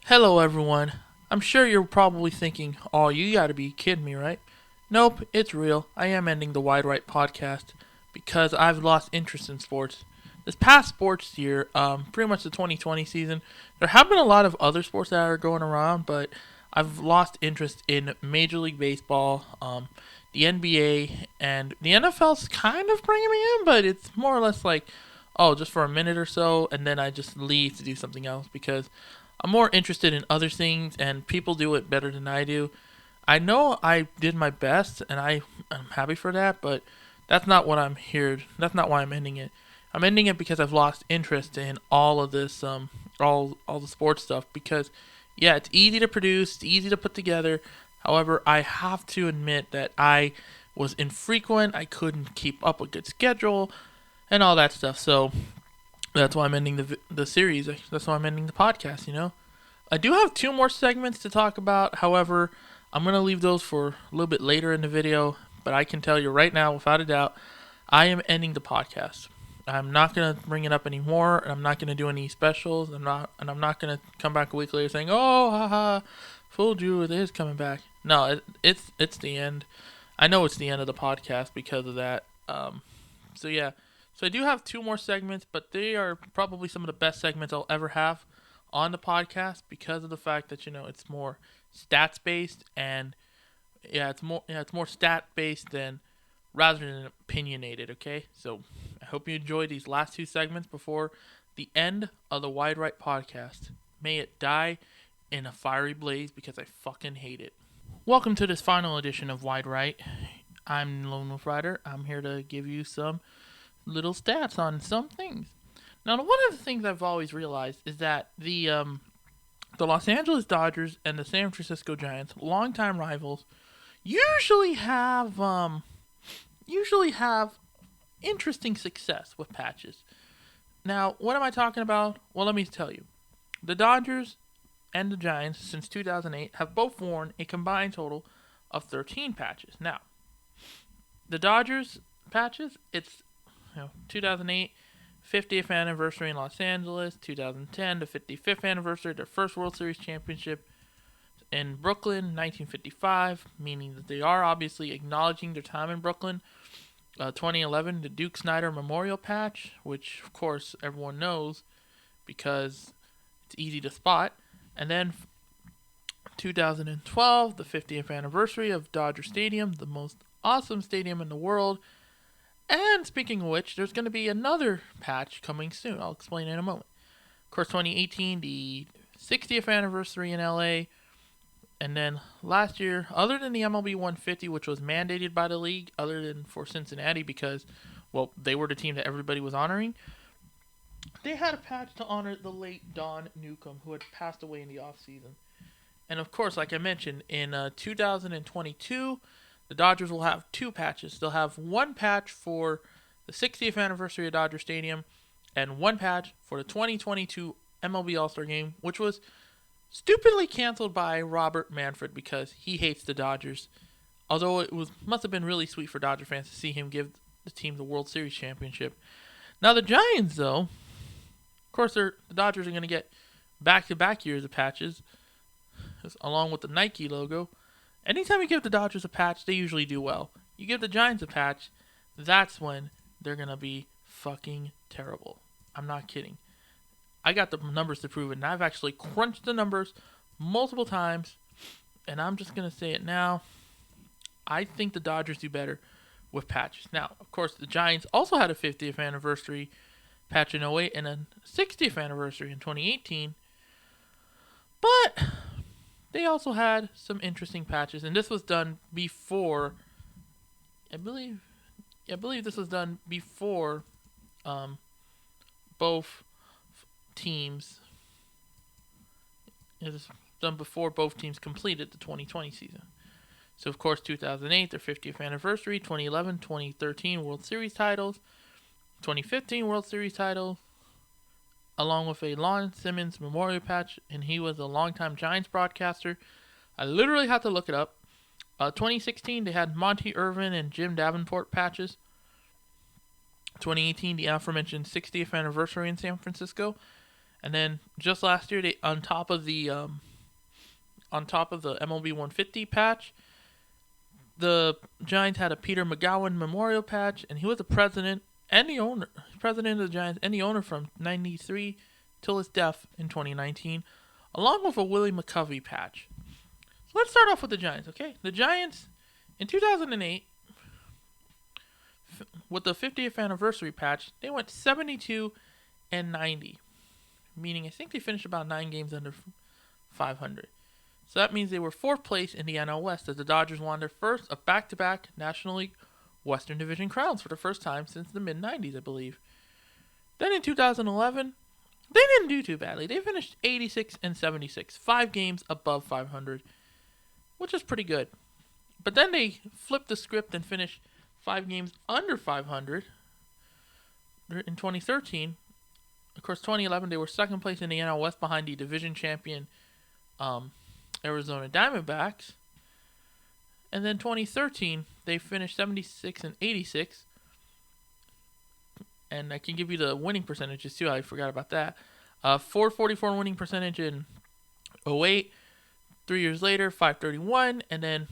Hello, everyone. I'm sure you're probably thinking, oh, you gotta be kidding me, right? Nope, it's real. I am ending the Wide Right podcast because I've lost interest in sports. This past sports year, pretty much the 2020 season, there have been a lot of other sports that are going around, but I've lost interest in Major League Baseball, the NBA, and the NFL's kind of bringing me in, but it's more or less like, oh, just for a minute or so, and then I just leave to do something else because I'm more interested in other things, and people do it better than I do. I know I did my best, and I'm happy for that, but that's not what I'm here. That's not why I'm ending it. I'm ending it because I've lost interest in all of this, all the sports stuff. Because, yeah, it's easy to produce, it's easy to put together. However, I have to admit that I was infrequent. I couldn't keep up a good schedule, and all that stuff. So that's why I'm ending the series. That's why I'm ending the podcast. I do have two more segments to talk about. However, I'm gonna leave those for a little bit later in the video. But I can tell you right now, without a doubt, I am ending the podcast. I'm not gonna bring it up anymore, and I'm not gonna do any specials. I'm not gonna come back a week later saying, "Oh, haha, fooled you. It is coming back." No, it's the end. I know it's the end of the podcast because of that. So yeah, so I do have two more segments, but they are probably some of the best segments I'll ever have on the podcast because of the fact that it's more stats based, and it's more stat based than rather than opinionated. Okay, so I hope you enjoy these last two segments before the end of the Wide Right podcast. May it die in a fiery blaze because I fucking hate it. Welcome to this final edition of Wide Right. I'm Lone Wolf Rider. I'm here to give you some little stats on some things. Now, one of the things I've always realized is that the Los Angeles Dodgers and the San Francisco Giants, longtime rivals, usually have interesting success with patches. Now, what am I talking about? Well, let me tell you. The Dodgers and the Giants since 2008 have both worn a combined total of 13 patches. Now, the Dodgers patches, it's 2008 50th anniversary in Los Angeles, 2010 the 55th anniversary of their first World Series championship in Brooklyn, 1955, meaning that they are obviously acknowledging their time in Brooklyn. 2011, the Duke Snider Memorial Patch, which of course everyone knows because it's easy to spot. And then 2012, the 50th anniversary of Dodger Stadium, the most awesome stadium in the world. And speaking of which, there's going to be another patch coming soon. I'll explain in a moment. Of course, 2018, the 60th anniversary in LA. And then last year, other than the MLB 150, which was mandated by the league, other than for Cincinnati because, well, they were the team that everybody was honoring, they had a patch to honor the late Don Newcomb, who had passed away in the offseason. And of course, like I mentioned, in 2022, the Dodgers will have two patches. They'll have one patch for the 60th anniversary of Dodger Stadium and one patch for the 2022 MLB All-Star Game, which was stupidly canceled by Robert Manfred because he hates the Dodgers. Although must have been really sweet for Dodger fans to see him give the team the World Series championship. Now the Giants, though, of course, the Dodgers are going to get back-to-back years of patches, along with the Nike logo. Anytime you give the Dodgers a patch, they usually do well. You give the Giants a patch, that's when they're going to be fucking terrible. I'm not kidding. I got the numbers to prove it, and I've actually crunched the numbers multiple times, and I'm just going to say it now. I think the Dodgers do better with patches. Now, of course, the Giants also had a 50th anniversary patch in 08 and a 60th anniversary in 2018, but they also had some interesting patches, and this was done before, I believe this was done before both teams. It was done before both teams completed the 2020 season. So, of course, 2008, their 50th anniversary, 2011, 2013 World Series titles, 2015 World Series title, along with a Lon Simmons memorial patch, and he was a longtime Giants broadcaster. I literally had to look it up. 2016, they had Monty Irvin and Jim Davenport patches. 2018, the aforementioned 60th anniversary in San Francisco. And then just last year, they on top of the MLB 150 patch, the Giants had a Peter McGowan Memorial patch, and he was the president and the owner, president of the Giants and the owner from '93 till his death in 2019, along with a Willie McCovey patch. So let's start off with the Giants, okay? The Giants in 2008, with the 50th anniversary patch, they went 72 and 90, meaning I think they finished about 9 games under 500. So that means they were 4th place in the NL West as the Dodgers won their first of back-to-back National League Western Division crowns for the first time since the mid-90s, I believe. Then in 2011, they didn't do too badly. They finished 86 and 76, 5 games above 500, which is pretty good. But then they flipped the script and finished 5 games under 500 in 2013. Of course, 2011, they were 2nd place in the NL West behind the division champion Arizona Diamondbacks. And then 2013, they finished 76 and 86. And I can give you the winning percentages too. I forgot about that. 444 winning percentage in 08. 3 years later, 531. And then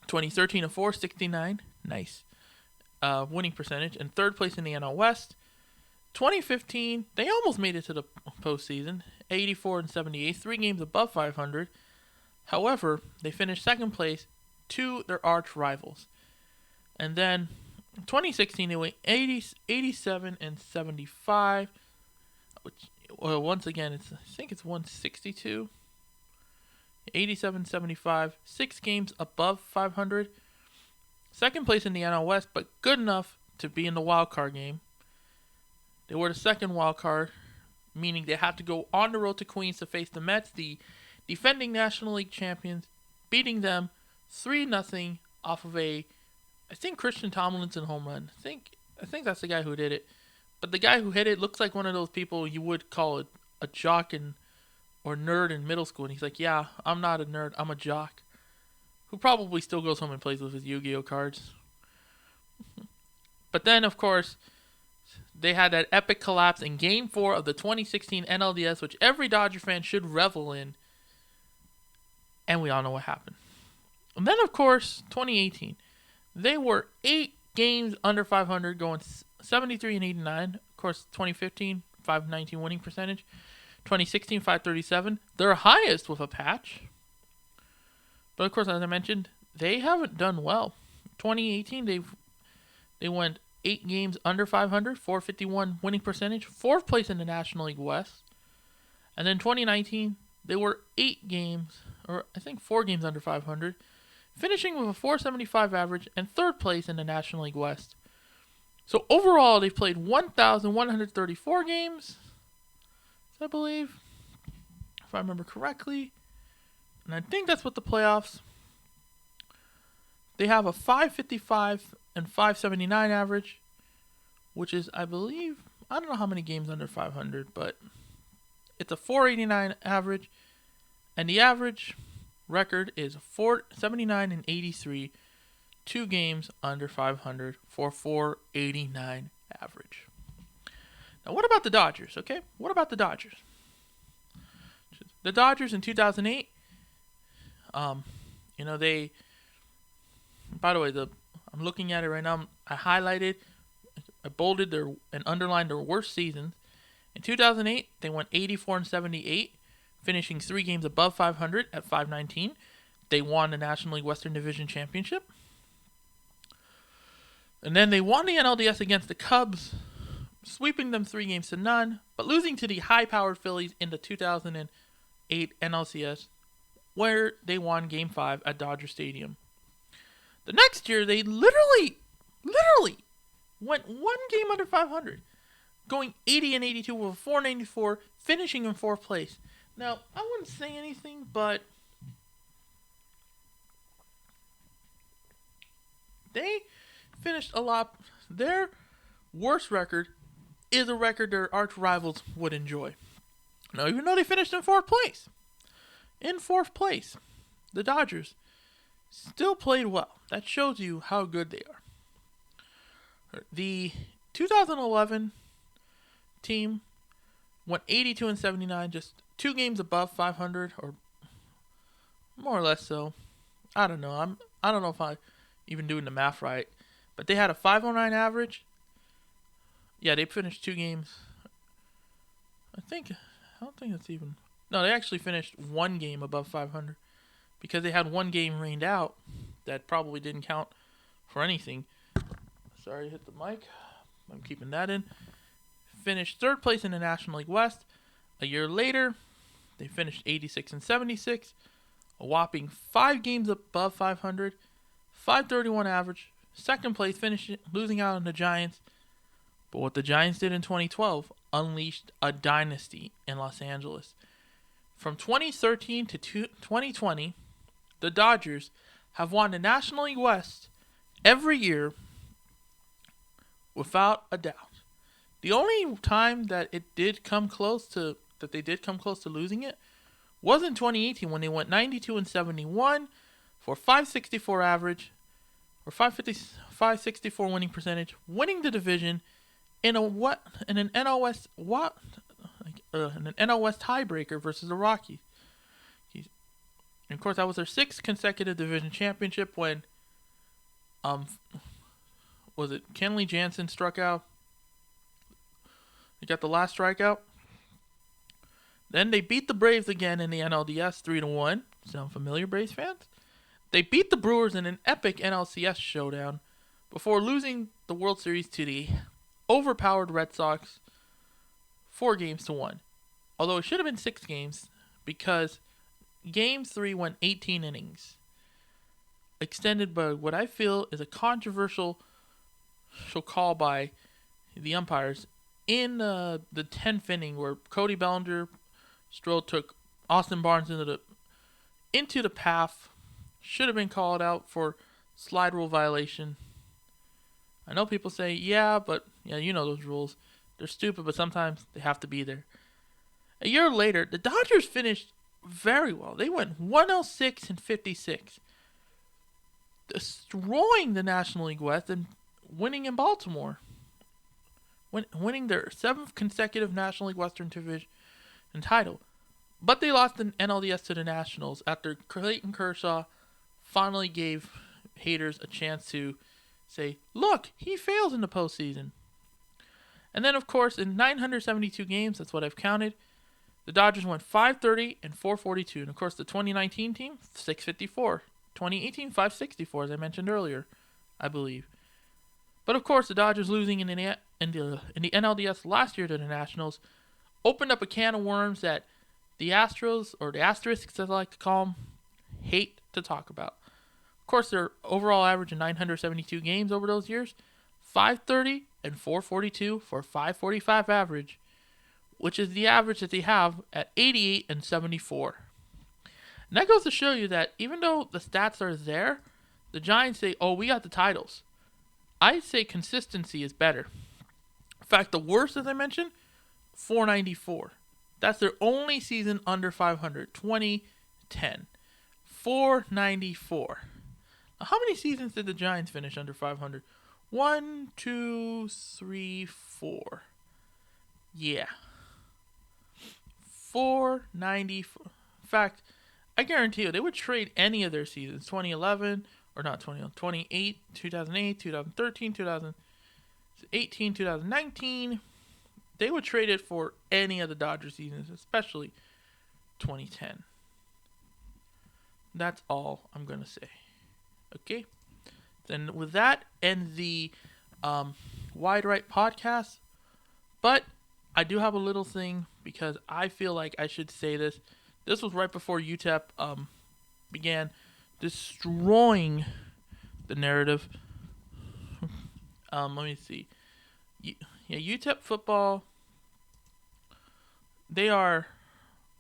2013, a 469. Nice. Winning percentage. And 3rd place in the NL West. 2015, they almost made it to the postseason. 84 and 78. 3 games above 500. However, they finished 2nd place to their arch rivals. And then 2016, they went 87 and 75, which, well, once again, I think it's 162. 87-75, 6 games above 500. 2nd place in the NL West, but good enough to be in the wild card game. They were the 2nd wild card, meaning they had to go on the road to Queens to face the Mets, the defending National League champions, beating them 3-0 off of I think Christian Tomlinson home run. I think that's the guy who did it. But the guy who hit it looks like one of those people you would call a jock or nerd in middle school. And he's like, yeah, I'm not a nerd, I'm a jock. Who probably still goes home and plays with his Yu-Gi-Oh cards. But then, of course, they had that epic collapse in Game 4 of the 2016 NLDS, which every Dodger fan should revel in. And we all know what happened. And then, of course, 2018. They were 8 games under 500, going 73 and 89. Of course, 2015, 519 winning percentage. 2016, 537. Their highest with a patch. But, of course, as I mentioned, they haven't done well. 2018, they went 8 games under 500, 451 winning percentage, 4th place in the National League West. And then 2019, they were 8 games, or I think 4 games under 500, finishing with a 475 average and 3rd place in the National League West. So overall, they've played 1,134 games, I believe, if I remember correctly. And I think that's what the playoffs. They have a 555 and 579 average, which is, I believe, I don't know how many games under 500, but it's a 489 average, and the average record is 479 and 83, 2 games under 500 for 489 average. Now, what about the Dodgers, okay? What about the Dodgers? The Dodgers in 2008, they, by the way, I'm looking at it right now. I highlighted, I bolded and underlined their worst seasons. In 2008, they went 84 and 78, finishing 3 games above 500 at 519. They won the National League Western Division Championship. And then they won the NLDS against the Cubs, sweeping them 3-0, but losing to the high-powered Phillies in the 2008 NLCS, where they won Game 5 at Dodger Stadium. The next year, they literally went 1 game under 500, going 80 and 82 with a 494, finishing in 4th place. Now, I wouldn't say anything, but they finished a lot. Their worst record is a record their arch rivals would enjoy. Now, even though they finished in 4th place, the Dodgers still played well. That shows you how good they are. The 2011 team went 82 and 79, just 2 games above 500, or more or less so. I don't know. I don't know if I even doing the math right, but they had a 509 average. Yeah, they finished 2 games. I don't think that's even. No, they actually finished 1 game above 500 because they had 1 game rained out that probably didn't count for anything. Sorry, hit the mic. I'm keeping that in. Finished third place in the National League West. A year later, they finished 86 and 76, a whopping 5 games above 500, 531 average. Second place, finishing losing out on the Giants. But what the Giants did in 2012 unleashed a dynasty in Los Angeles. From 2013 to 2020, the Dodgers have won the National League West every year without a doubt. The only time that they did come close to losing it was in 2018 when they went 92 and 71 for 564 average or 564 winning percentage, winning the division in an NOS tiebreaker versus the Rockies. And of course, that was their 6th consecutive division championship when was it Kenley Jansen struck out? He got the last strikeout. Then they beat the Braves again in the NLDS 3-1. Sound familiar, Braves fans? They beat the Brewers in an epic NLCS showdown before losing the World Series to the overpowered Red Sox 4-1. Although it should have been 6 games because Game 3 went 18 innings. Extended by what I feel is a controversial call by the umpires in the 10th inning where Cody Bellinger took Austin Barnes into the path. Should have been called out for slide rule violation. I know people say, yeah, you know those rules. They're stupid, but sometimes they have to be there. A year later, the Dodgers finished very well. They went 106 and 56, destroying the National League West and winning in Baltimore. Winning their 7th consecutive National League Western Division title. But they lost the NLDS to the Nationals after Clayton Kershaw finally gave haters a chance to say, look, he fails in the postseason. And then, of course, in 972 games, that's what I've counted, the Dodgers went 530 and 442. And, of course, the 2019 team, 654. 2018, 564, as I mentioned earlier, I believe. But, of course, the Dodgers losing in the NLDS last year to the Nationals opened up a can of worms that the Astros, or the Asterisks as I like to call them, hate to talk about. Of course, their overall average in 972 games over those years, 530 and 442 for 545 average, which is the average that they have at 88 and 74. And that goes to show you that even though the stats are there, the Giants say, oh, we got the titles. I'd say consistency is better. In fact, the worst, as I mentioned, 494. That's their only season under 500, 2010. 494. Now, how many seasons did the Giants finish under 500? 1, 2, 3, 4. Yeah. 494. In fact, I guarantee you, they would trade any of their seasons. 2011, or not 2011, 2008, 2013, 2018, 2019. They would trade it for any of the Dodgers seasons, especially 2010. That's all I'm going to say. Okay? Then with that, end the Wide Right podcast. But I do have a little thing because I feel like I should say this. This was right before UTEP began destroying the narrative. Let me see. UTEP football. They are.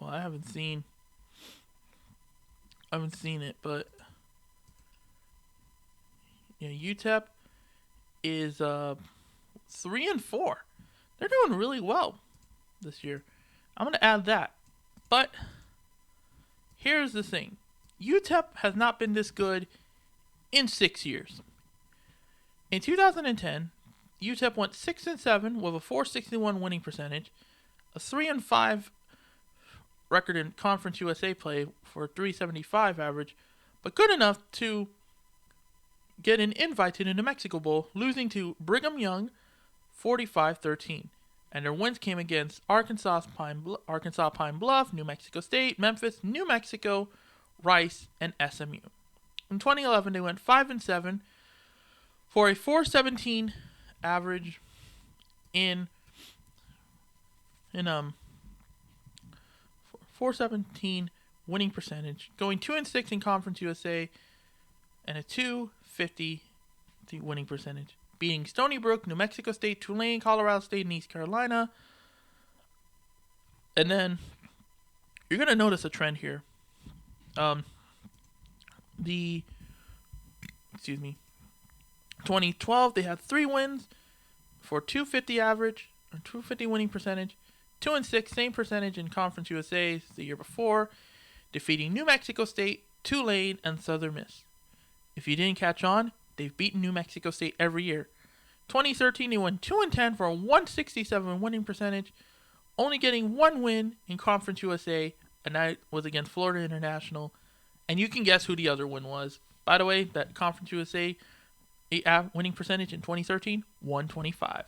Well, I haven't seen it, but UTEP is 3-4. They're doing really well this year. I'm gonna add that, but here's the thing: UTEP has not been this good in 6 years. In 2010, UTEP went 6-7 with a 461 winning percentage, a 3-5 record in Conference USA play for a 375 average, but good enough to get an invite to the New Mexico Bowl, losing to Brigham Young 45-13. And their wins came against Arkansas Pine Bluff, New Mexico State, Memphis, New Mexico, Rice, and SMU. In 2011, they went 5-7 for a 417 average in 417 winning percentage, going 2-6 in Conference USA, and a 250 winning percentage, beating Stony Brook, New Mexico State, Tulane, Colorado State, and East Carolina. And then you're gonna notice a trend here. 2012 they had 3 wins for 250 average, or 250 winning percentage, 2-6, same percentage in Conference USA the year before, defeating New Mexico State, Tulane, and Southern Miss. If you didn't catch on, they've beaten New Mexico State every year. 2013 they won 2-10 for a 167 winning percentage, only getting 1 win in Conference USA, and that was against Florida International. And you can guess who the other win was. By the way, that Conference USA winning percentage in 2013, 125.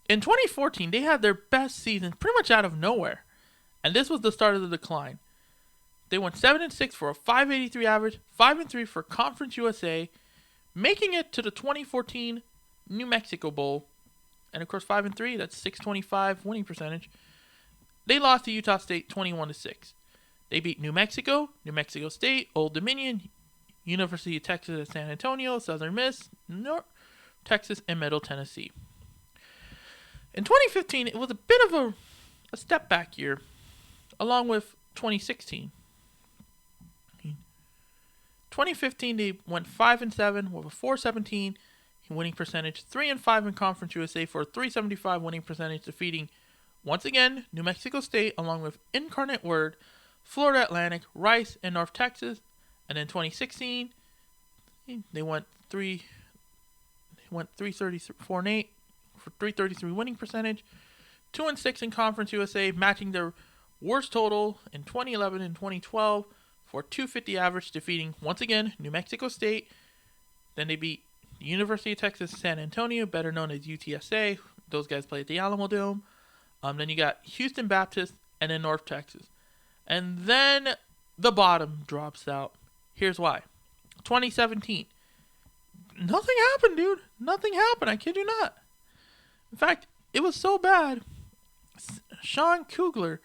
In 2014, they had their best season pretty much out of nowhere, and this was the start of the decline. They went 7-6 for a 583 average, 5-3 for Conference USA, making it to the 2014 New Mexico Bowl, and of course 5-3, that's 625 winning percentage. They lost to Utah State 21-6. They beat New Mexico State, Old Dominion, University of Texas at San Antonio, Southern Miss, North Texas, and Middle Tennessee. In 2015, it was a bit of a step back year, along with 2016. 2015, they went 5-7 with a 417 winning percentage, 3-5 in Conference USA for a 375 winning percentage, defeating once again New Mexico State, along with Incarnate Word, Florida Atlantic, Rice, and North Texas. And in 2016, they went 334-8 for 333 winning percentage, 2-6 in Conference USA, matching their worst total in 2011 and 2012 for 250 average, defeating once again New Mexico State. Then they beat the University of Texas San Antonio, better known as UTSA. Those guys play at the Alamo Dome. Then you got Houston Baptist and then North Texas. And then the bottom drops out. Here's why. 2017. Nothing happened, dude. Nothing happened. I kid you not. In fact, it was so bad. Sean Kugler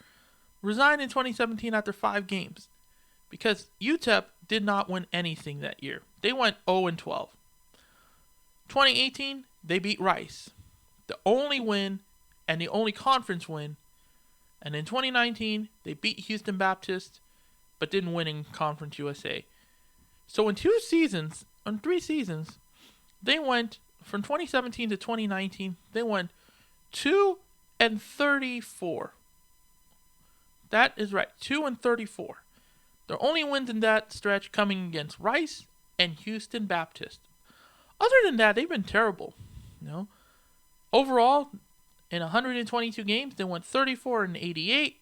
resigned in 2017 after 5 games because UTEP did not win anything that year. They went 0-12. 2018, they beat Rice. The only win and the only conference win. And in 2019, they beat Houston Baptist, but didn't win in Conference USA. So in 3 seasons, they went from 2017 to 2019, they went 2-34. That is right, 2-34. Their only wins in that stretch coming against Rice and Houston Baptist. Other than that, they've been terrible. Overall, in 122 games, they went 34-88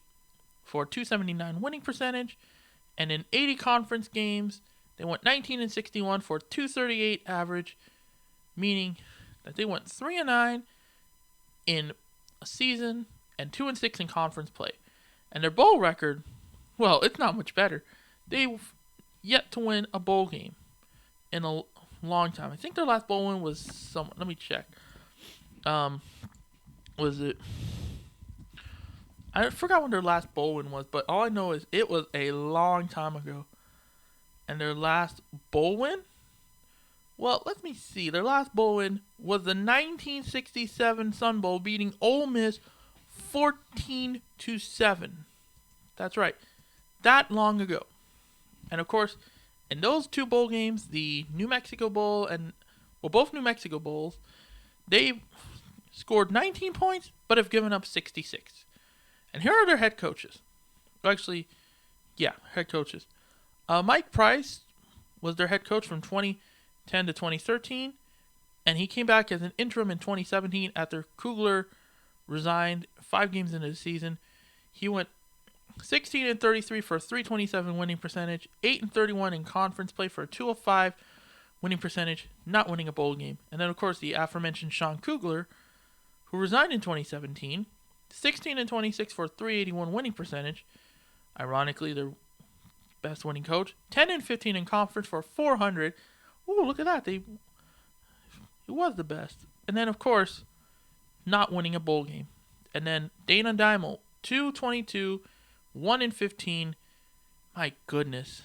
for a 279 winning percentage, and in 80 conference games, they went 19-61 for a 238 average, meaning that they went 3-9 in a season and 2-6 in conference play. And their bowl record, well, it's not much better. They've yet to win a bowl game in a long time. I think their last bowl win was let me check. Was it? I forgot when their last bowl win was, but all I know is it was a long time ago. And their last bowl win? Well, let me see. Their last bowl win was the 1967 Sun Bowl, beating Ole Miss 14-7. That's right. That long ago. And of course, in those 2 bowl games, the New Mexico Bowl and, well, both New Mexico Bowls, they scored 19 points, but have given up 66. And here are their head coaches. Actually, yeah, head coaches. Mike Price was their head coach from 2010 to 2013, and he came back as an interim in 2017 after Kugler resigned 5 games into the season. He went 16-33 for a 327 winning percentage, 8-31 in conference play for a 205 winning percentage, not winning a bowl game. And then, of course, the aforementioned Sean Kugler, who resigned in 2017, 16-26 for a 381 winning percentage. Ironically, their best winning coach, 10-15 in conference for 400. Ooh, look at that! He was the best. And then, of course, not winning a bowl game. And then Dana Dimel, 2-22, 1-15. My goodness,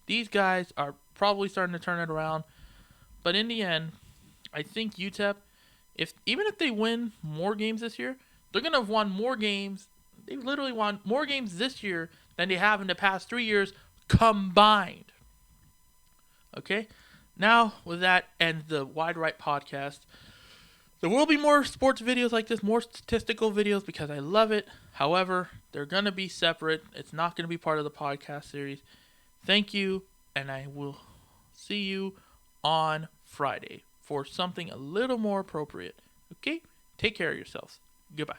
these guys are probably starting to turn it around. But in the end, I think UTEP, even if they win more games this year, they're going to have won more games. They literally won more games this year than they have in the past 3 years combined. Okay? Now, with that ends the Wide Right podcast. There will be more sports videos like this, more statistical videos because I love it. However, they're going to be separate. It's not going to be part of the podcast series. Thank you, and I will see you on Friday for something a little more appropriate. Okay? Take care of yourselves. Goodbye.